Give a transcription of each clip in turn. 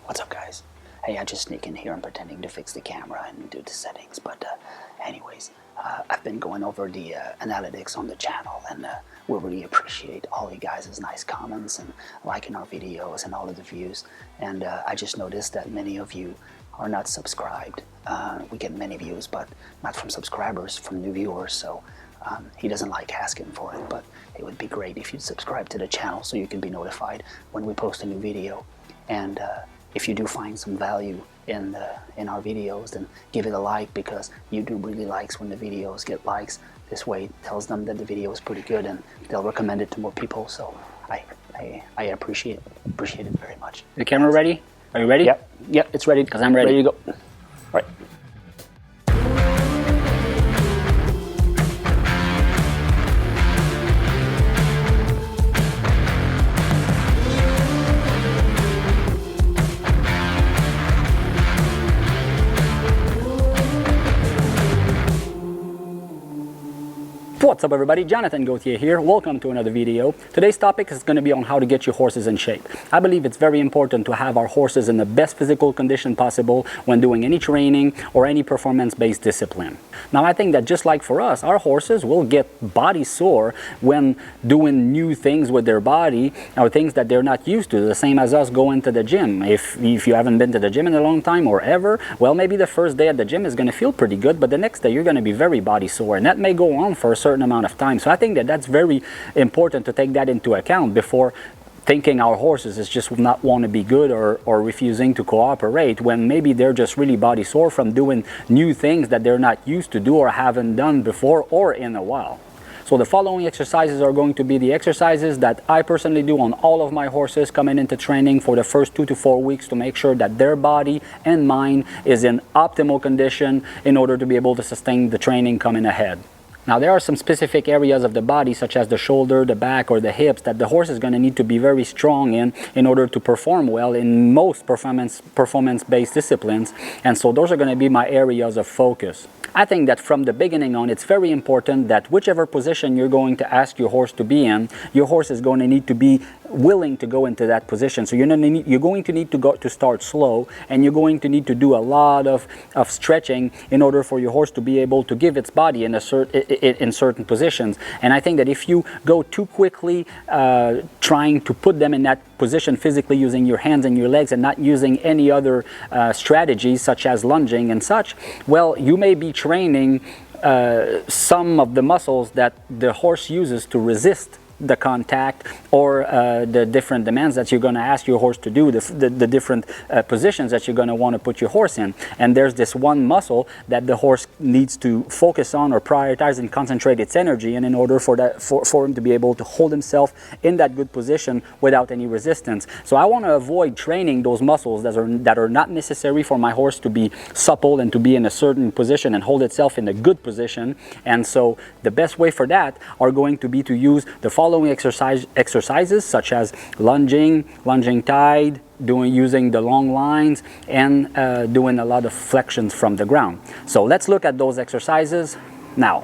What's up, guys? Hey, I just sneak in here and pretending to fix the camera and do the settings, but anyways, I've been going over the analytics on the channel, and we really appreciate all you guys' nice comments and liking our videos and all of the views. And I just noticed that many of you are not subscribed. We get many views, but not from subscribers, from new viewers, so he doesn't like asking for it, but it would be great if you'd subscribe to the channel so you can be notified when we post a new video. And if you do find some value in our videos, then give it a like, because YouTube really likes when the videos get likes. This way it tells them that the video is pretty good and they'll recommend it to more people. So I appreciate it very much. The camera ready? Are you ready? Yep, it's ready. Because I'm ready. Ready to go. All right. What's up, everybody? Jonathan Gauthier here. Welcome to another video. Today's topic is going to be on how to get your horses in shape. I believe it's very important to have our horses in the best physical condition possible when doing any training or any performance-based discipline. Now, I think that just like for us, our horses will get body sore when doing new things with their body or things that they're not used to, the same as us going to the gym. If you haven't been to the gym in a long time or ever, well, maybe the first day at the gym is going to feel pretty good, but the next day you're going to be very body sore, and that may go on for a certain amount of time. So I think that that's very important to take that into account before thinking our horses is just not want to be good or refusing to cooperate, when maybe they're just really body sore from doing new things that they're not used to do or haven't done before or in a while. So the following exercises are going to be the exercises that I personally do on all of my horses coming into training for the first 2 to 4 weeks, to make sure that their body and mind is in optimal condition in order to be able to sustain the training coming ahead. Now, there are some specific areas of the body, such as the shoulder, the back, or the hips, that the horse is going to need to be very strong in order to perform well in most performance-based disciplines. And so those are going to be my areas of focus. I think that from the beginning on, it's very important that whichever position you're going to ask your horse to be in, your horse is going to need to be willing to go into that position. So you're going to need to start slow, and you're going to need to do a lot of stretching in order for your horse to be able to give its body in certain positions. And I think that if you go too quickly trying to put them in that position physically using your hands and your legs and not using any other strategies such as lunging and such, well, you may be training some of the muscles that the horse uses to resist the contact or the different demands that you're going to ask your horse to do, the different positions that you're going to want to put your horse in. And there's this one muscle that the horse needs to focus on or prioritize and concentrate its energy in order for him to be able to hold himself in that good position without any resistance. So I want to avoid training those muscles that are not necessary for my horse to be supple and to be in a certain position and hold itself in a good position. And so the best way for that are going to be to use the following exercises, such as lunging tied, using the long lines, and doing a lot of flexions from the ground. So let's look at those exercises now.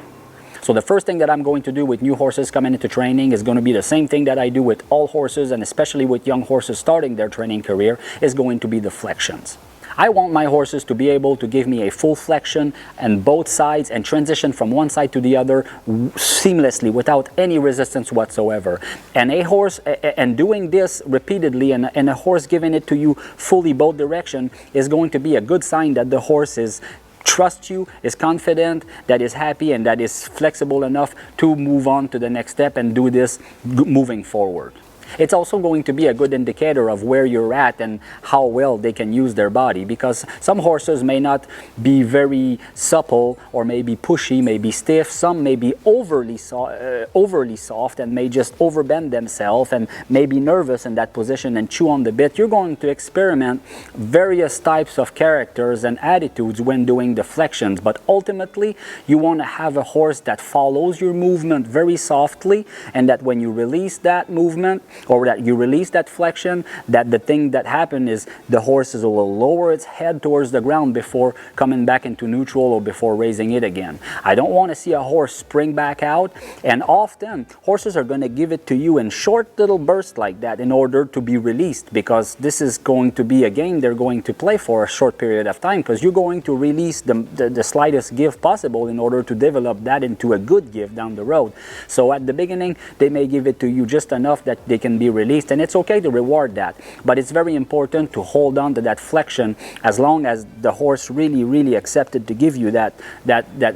So the first thing that I'm going to do with new horses coming into training is going to be the same thing that I do with all horses, and especially with young horses starting their training career, is going to be the flexions. I want my horses to be able to give me a full flexion on both sides and transition from one side to the other seamlessly without any resistance whatsoever. And doing this repeatedly and a horse giving it to you fully both direction is going to be a good sign that the horse trusts you, is confident, that is happy, and that is flexible enough to move on to the next step and do this moving forward. It's also going to be a good indicator of where you're at and how well they can use their body, because some horses may not be very supple or maybe pushy, maybe stiff. Some may be overly soft and may just overbend themselves and may be nervous in that position and chew on the bit. You're going to experiment various types of characters and attitudes when doing the flexions, but ultimately you want to have a horse that follows your movement very softly, and that when you release that movement, or that you release that flexion, that the thing that happened is the horse will lower its head towards the ground before coming back into neutral or before raising it again. I don't want to see a horse spring back out, and often horses are going to give it to you in short little bursts like that in order to be released, because this is going to be a game they're going to play for a short period of time, because you're going to release the slightest give possible in order to develop that into a good give down the road. So at the beginning they may give it to you just enough that they can be released, and it's okay to reward that, but it's very important to hold on to that flexion as long as the horse really accepted to give you that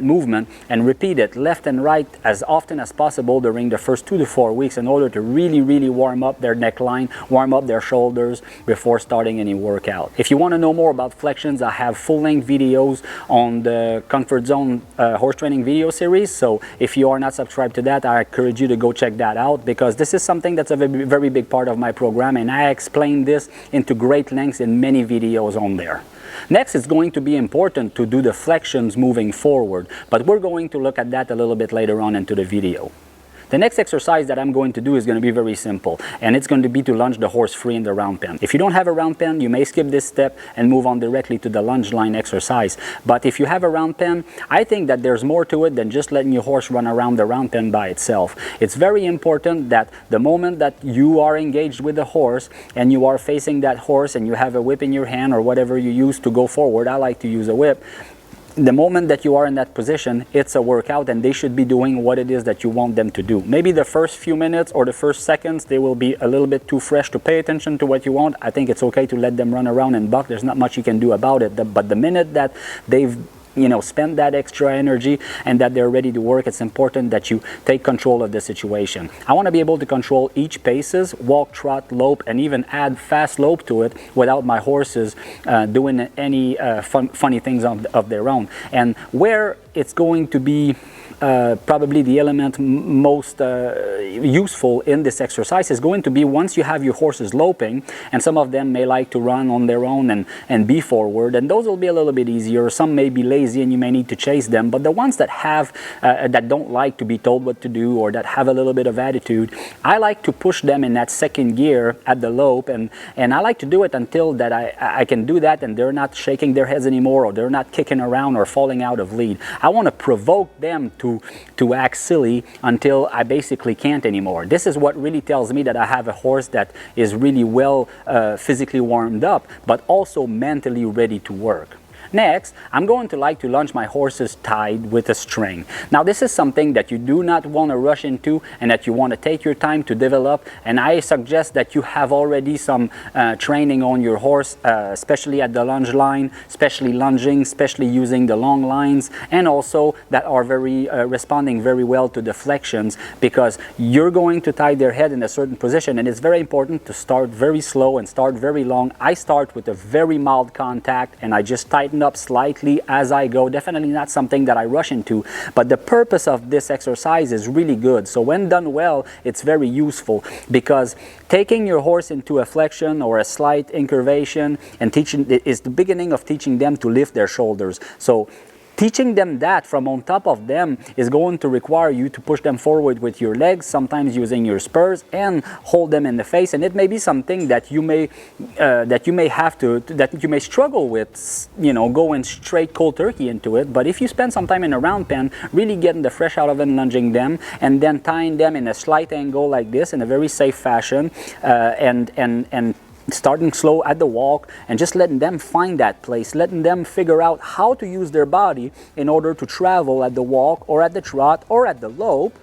movement, and repeat it left and right as often as possible during the first 2 to 4 weeks in order to really warm up their neckline, warm up their shoulders before starting any workout. If you want to know more about flexions, I have full-length videos on the Comfort Zone horse training video series, so if you are not subscribed to that, I encourage you to go check that out, because this is something that's a very big part of my program, and I explain this into great lengths in many videos on there. Next, it's going to be important to do the flexions moving forward, but we're going to look at that a little bit later on into the video. The next exercise that I'm going to do is going to be very simple, and it's going to be to lunge the horse free in the round pen. If you don't have a round pen, you may skip this step and move on directly to the lunge line exercise. But if you have a round pen, I think that there's more to it than just letting your horse run around the round pen by itself. It's very important that the moment that you are engaged with the horse and you are facing that horse and you have a whip in your hand or whatever you use to go forward, I like to use a whip. The moment that you are in that position, it's a workout, and they should be doing what it is that you want them to do. Maybe the first few minutes or the first seconds, they will be a little bit too fresh to pay attention to what you want. I think it's okay to let them run around and buck. There's not much you can do about it. But the minute that they've spend that extra energy and that they're ready to work, it's important that you take control of the situation. I want to be able to control each paces, walk, trot, lope, and even add fast lope to it without my horses doing any funny things of their own. And where it's going to be probably the element most useful in this exercise is going to be once you have your horses loping, and some of them may like to run on their own and be forward, and those will be a little bit easier. Some may be lazy and you may need to chase them, but the ones that have that don't like to be told what to do or that have a little bit of attitude, I like to push them in that second gear at the lope, and I like to do it until that I can do that and they're not shaking their heads anymore, or they're not kicking around or falling out of lead. I want to provoke them to act silly until I basically can't anymore. This is what really tells me that I have a horse that is really well physically warmed up, but also mentally ready to work. Next, I'm going to like to lunge my horses tied with a string. Now this is something that you do not want to rush into and that you want to take your time to develop, and I suggest that you have already some training on your horse, especially at the lunge line, especially lunging, especially using the long lines, and also that are responding very well to the flexions, because you're going to tie their head in a certain position, and it's very important to start very slow and start very long. I start with a very mild contact and I just tighten up slightly as I go. Definitely not something that I rush into, but the purpose of this exercise is really good. So when done well, it's very useful, because taking your horse into a flexion or a slight incurvation and teaching is the beginning of teaching them to lift their shoulders. So teaching them that from on top of them is going to require you to push them forward with your legs, sometimes using your spurs, and hold them in the face. And it may be something that you may struggle with, going straight cold turkey into it. But if you spend some time in a round pen, really getting the fresh out of it and lunging them, and then tying them in a slight angle like this in a very safe fashion, and starting slow at the walk and just letting them find that place, letting them figure out how to use their body in order to travel at the walk or at the trot or at the lope,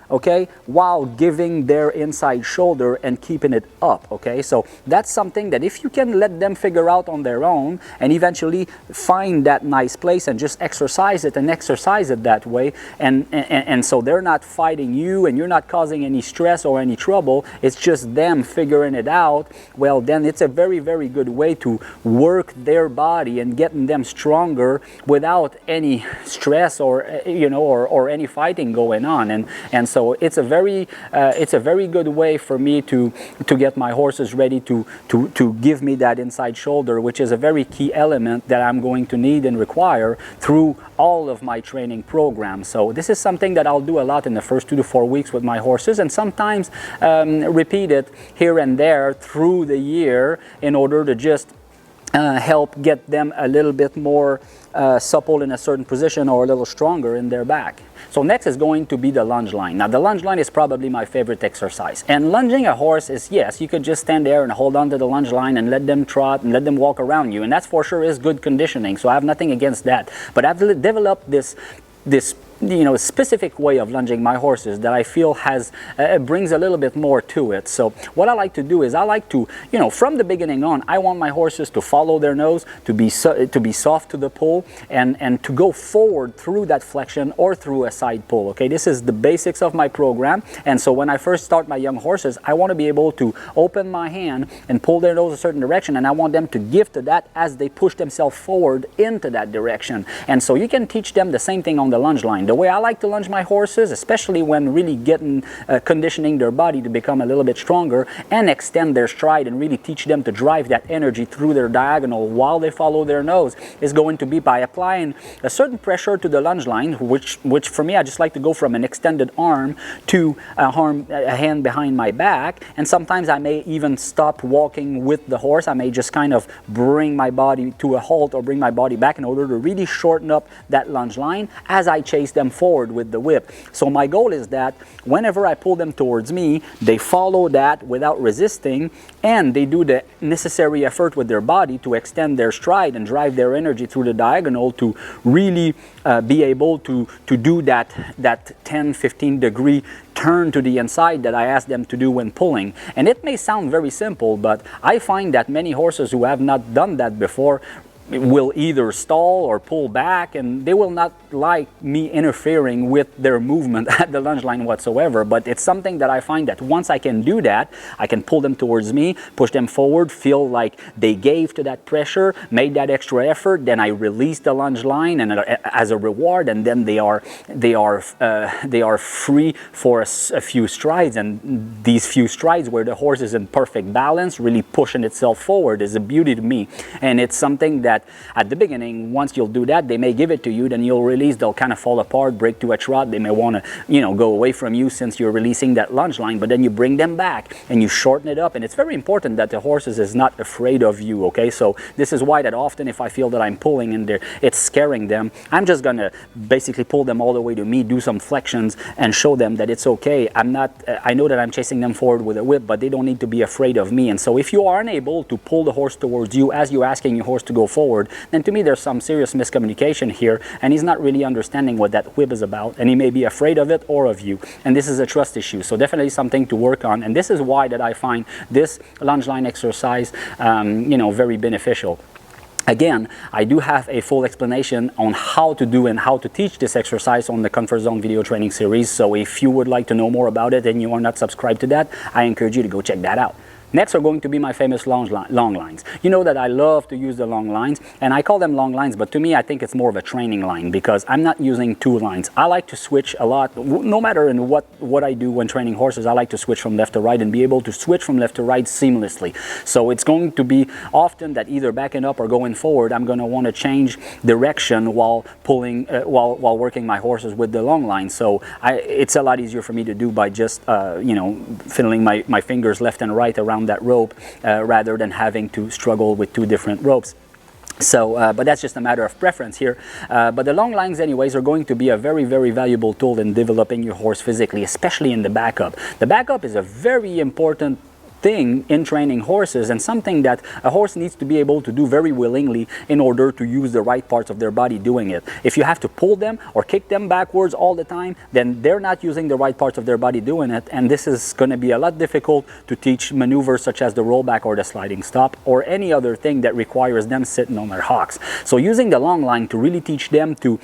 okay, while giving their inside shoulder and keeping it up, okay? So that's something that if you can let them figure out on their own and eventually find that nice place and just exercise it that way, and so they're not fighting you and you're not causing any stress or any trouble, it's just them figuring it out, well, then it's a very good way to work their body and getting them stronger without any stress or or any fighting going on. And so So it's a very good way for me to get my horses ready to give me that inside shoulder, which is a very key element that I'm going to need and require through all of my training program. So this is something that I'll do a lot in the first 2 to 4 weeks with my horses, and sometimes repeat it here and there through the year in order to just help get them a little bit more supple in a certain position or a little stronger in their back. So next is going to be the lunge line. Now the lunge line is probably my favorite exercise. And lunging a horse is, yes, you could just stand there and hold on to the lunge line and let them trot and let them walk around you. And that's for sure is good conditioning. So I have nothing against that. But I've developed this specific way of lunging my horses that I feel has brings a little bit more to it. So what I like to do is I like to, from the beginning on, I want my horses to follow their nose, to be soft to the pull, and to go forward through that flexion or through a side pull. Okay, this is the basics of my program. And so when I first start my young horses, I want to be able to open my hand and pull their nose a certain direction, and I want them to give to that as they push themselves forward into that direction. And so you can teach them the same thing on the lunge line. The way I like to lunge my horses, especially when really getting conditioning their body to become a little bit stronger and extend their stride and really teach them to drive that energy through their diagonal while they follow their nose, is going to be by applying a certain pressure to the lunge line, which for me, I just like to go from an extended arm to a hand behind my back. And sometimes I may even stop walking with the horse. I may just kind of bring my body to a halt or bring my body back in order to really shorten up that lunge line as I chase them forward with the whip. So my goal is that whenever I pull them towards me, they follow that without resisting, and they do the necessary effort with their body to extend their stride and drive their energy through the diagonal to really be able to do that 10-15 degree turn to the inside that I ask them to do when pulling. And it may sound very simple, but I find that many horses who have not done that before will either stall or pull back, and they will not like me interfering with their movement at the lunge line whatsoever. But it's something that I find that once I can do that, I can pull them towards me, push them forward, feel like they gave to that pressure, made that extra effort, then I release the lunge line and as a reward, and then they are free for a few strides. And these few strides where the horse is in perfect balance, really pushing itself forward, is a beauty to me. And it's something that at the beginning, once you'll do that, they may give it to you, then you'll release, they'll kind of fall apart, break to a trot, they may want to go away from you since you're releasing that lunge line, but then you bring them back and you shorten it up. And it's very important that the horses is not afraid of you. Okay, so this is why that often if I feel that I'm pulling and it's scaring them, I'm just gonna basically pull them all the way to me, do some flexions, and show them that it's okay. I know that I'm chasing them forward with a whip, but they don't need to be afraid of me. And so if you are unable to pull the horse towards you as you're asking your horse to go forward, then to me there's some serious miscommunication here, and he's not really understanding what that whip is about, and he may be afraid of it or of you, and this is a trust issue. So definitely something to work on, and this is why that I find this lunge line exercise very beneficial. Again, I do have a full explanation on how to do and how to teach this exercise on the Comfort Zone video training series. So if you would like to know more about it and you are not subscribed to that, I encourage you to go check that out. Next are going to be my famous long lines. You know that I love to use the long lines, and I call them long lines, but to me I think it's more of a training line because I'm not using two lines. I like to switch a lot, no matter in what I do when training horses. I like to switch from left to right and be able to switch from left to right seamlessly. So it's going to be often that either backing up or going forward, I'm going to want to change direction while pulling, while working my horses with the long line. So it's a lot easier for me to do by just fiddling my fingers left and right around that rope rather than having to struggle with two different ropes. So, but that's just a matter of preference here. But the long lines anyways are going to be a very, very valuable tool in developing your horse physically, especially in the backup. The backup is a very important thing in training horses, and something that a horse needs to be able to do very willingly in order to use the right parts of their body doing it. If you have to pull them or kick them backwards all the time, then they're not using the right parts of their body doing it, and this is going to be a lot difficult to teach maneuvers such as the rollback or the sliding stop or any other thing that requires them sitting on their hocks. So using the long line to really teach them to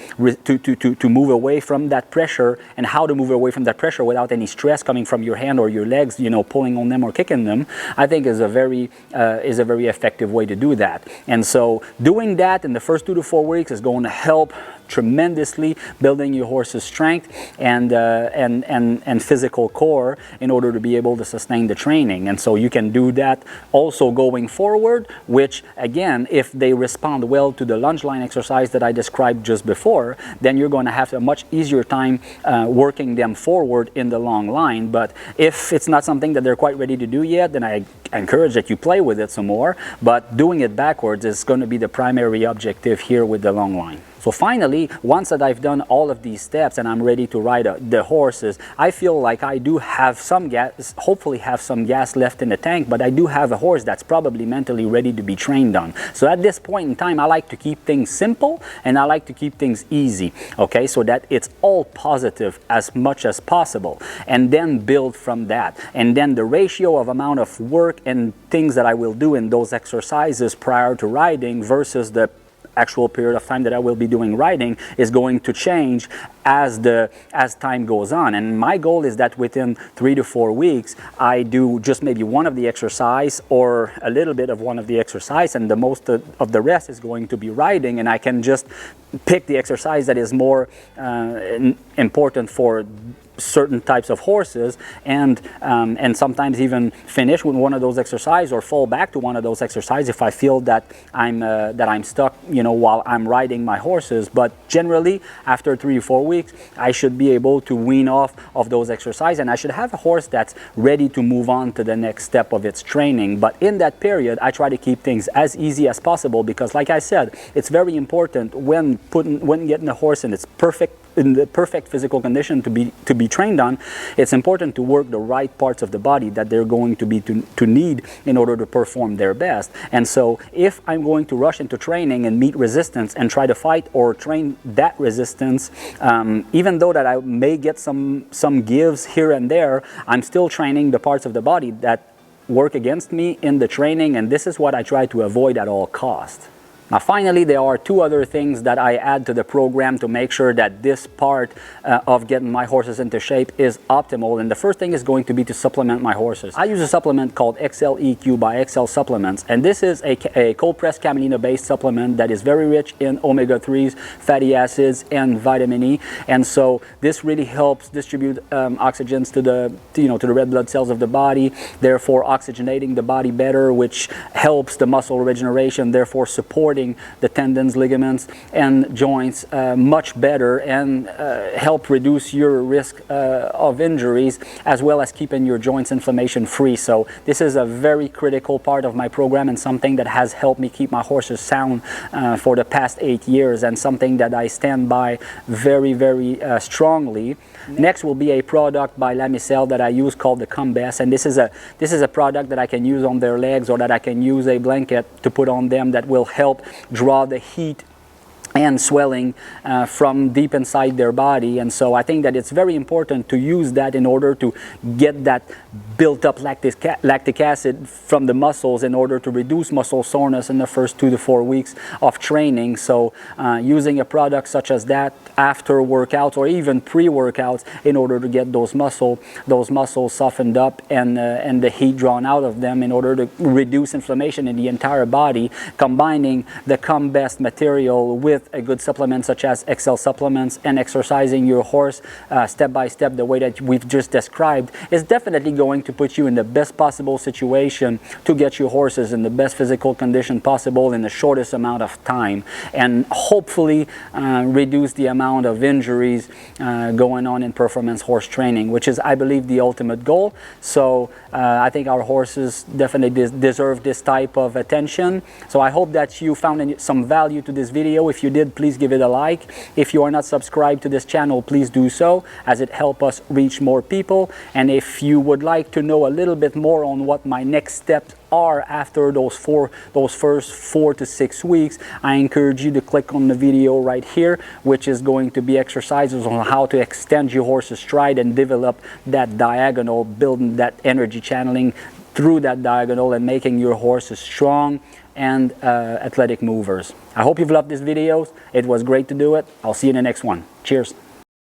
move away from that pressure and how to move away from that pressure without any stress coming from your hand or your legs, pulling on them or kicking them, I think is a very effective way to do that. And so doing that in the first 2 to 4 weeks is going to help tremendously, building your horse's strength and physical core in order to be able to sustain the training. And so you can do that also going forward, which again, if they respond well to the lunge line exercise that I described just before, then you're going to have a much easier time working them forward in the long line. But if it's not something that they're quite ready to do yet, then I encourage that you play with it some more. But doing it backwards is going to be the primary objective here with the long line. So finally, once that I've done all of these steps and I'm ready to ride the horses, I feel like I do have some gas, hopefully have some gas left in the tank, but I do have a horse that's probably mentally ready to be trained on. So at this point in time, I like to keep things simple and I like to keep things easy, okay, so that it's all positive as much as possible, and then build from that. And then the ratio of amount of work and things that I will do in those exercises prior to riding versus the actual period of time that I will be doing riding is going to change as time goes on. And my goal is that within 3 to 4 weeks I do just maybe one of the exercise or a little bit of one of the exercise, and the most of the rest is going to be riding, and I can just pick the exercise that is more important for certain types of horses, and sometimes even finish with one of those exercises or fall back to one of those exercises if I feel that I'm stuck, you know, while I'm riding my horses. But generally, after 3 or 4 weeks, I should be able to wean off of those exercises, and I should have a horse that's ready to move on to the next step of its training. But in that period, I try to keep things as easy as possible, because, like I said, it's very important when getting a horse in the perfect physical condition to be trained on. It's important to work the right parts of the body that they're going to need in order to perform their best. And so if I'm going to rush into training and meet resistance and try to fight or train that resistance, even though that I may get some gives here and there, I'm still training the parts of the body that work against me in the training, and this is what I try to avoid at all costs. Now finally, there are 2 other things that I add to the program to make sure that this part of getting my horses into shape is optimal. And the first thing is going to be to supplement my horses. I use a supplement called XLEQ by XL Supplements, and this is a cold pressed camelina based supplement that is very rich in omega-3s, fatty acids, and vitamin E. And so this really helps distribute oxygens to the red blood cells of the body, therefore oxygenating the body better, which helps the muscle regeneration, therefore supporting the tendons, ligaments, and joints much better, and help reduce your risk of injuries, as well as keeping your joints inflammation free. So this is a very critical part of my program, and something that has helped me keep my horses sound for the past 8 years, and something that I stand by very, very strongly. Next will be a product by Lamicel that I use called the Combest, and this is a product that I can use on their legs, or that I can use a blanket to put on them that will help draw the heat and swelling from deep inside their body. And so I think that it's very important to use that in order to get that built up lactic acid from the muscles in order to reduce muscle soreness in the first 2 to 4 weeks of training. So using a product such as that after workouts or even pre-workouts in order to get those muscles softened up and the heat drawn out of them in order to reduce inflammation in the entire body, combining the Combest material with a good supplement such as XL Supplements and exercising your horse step by step the way that we've just described is definitely going to put you in the best possible situation to get your horses in the best physical condition possible in the shortest amount of time, and hopefully reduce the amount of injuries going on in performance horse training, which is, I believe, the ultimate goal. So I think our horses definitely deserve this type of attention. So I hope that you found some value to this video. If you did, please give it a like. If you are not subscribed to this channel, please do so, as it helps us reach more people. And if you would like to know a little bit more on what my next steps are after those first 4 to 6 weeks, I encourage you to click on the video right here, which is going to be exercises on how to extend your horse's stride and develop that diagonal, building that energy channeling through that diagonal and making your horses strong and athletic movers. I hope you've loved this video. It was great to do it. I'll see you in the next one. Cheers.